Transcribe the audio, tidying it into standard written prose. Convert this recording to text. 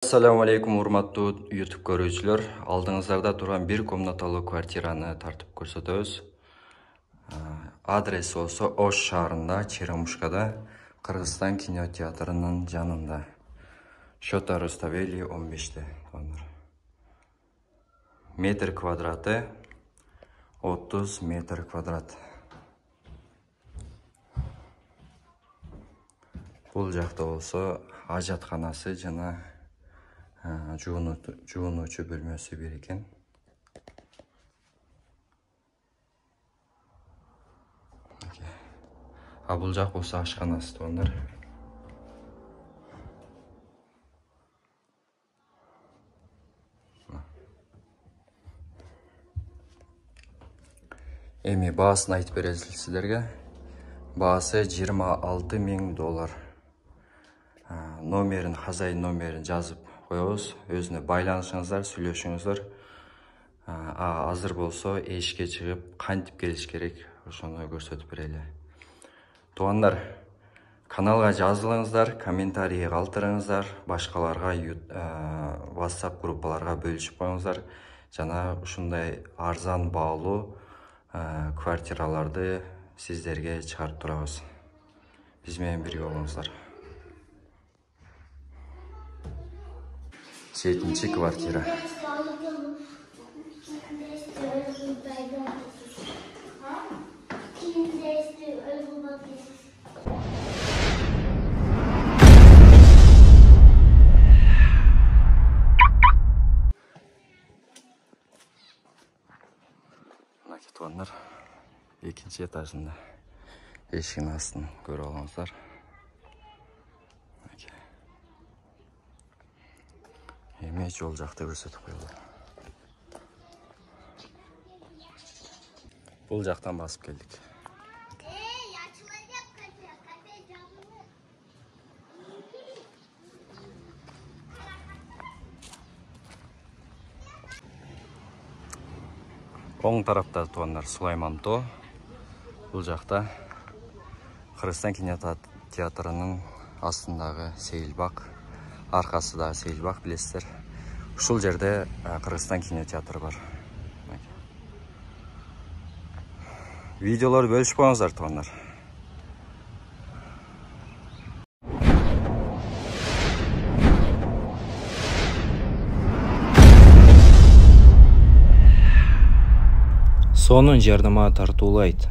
Assalamu alaikum, урматтуу YouTube көрүүчүлөр. Алдыңыздарда турган бир комнаталуу квартираны тартып көрсөтөбүз. Адрес болсо Ош шаарында, Черемушкада, Кыргызстан кинотеатрынын жанында. Шота Руставели 15-те. Метр квадраты 30 метр квадрат. Бул жакта болсо ажатканасы жана жуунуучу бөлмөсү бар экен. Бул жак болсо ашканасы туугандар. Эми баасын айтып беребиз сиздерге. Баасы $26,000. Номерин, хазайын номерин жазып коебуз. Өзүнө байланышыңыздар, сүйлөшүңүздөр. Азыр болсо эшикке чыгып, кантип келиш керек, ошону көрсөтүп берели. Туугандар, каналга жазылыңыздар, комментарий калтырыңыздар, башкаларга WhatsApp группаларга бөлүшүп коюңуздар. Жана ушундай арзан баалуу квартираларды сиздерге чыгарып турабыз. Биз менен бирге болуңуздар. 7-ci kvartira. Tuanlar, 2-ci etajında eşiğin astını görüp alыңыздар. Эми жол жакты көрсөтүп коелу. Бул жактан басып келдик. Оң тарапта туугандар Сулайман тоо. Бул жакта Кыргызстан кинотеатрынын астындагы Сейилбак, аркасындагы Сейилбак билесиздер. Ушул жерде Кыргызстан кинотеатры бар. Видеолор бөлүшүп коюңуздар туугандар. Сонун жардыма тартуулайт.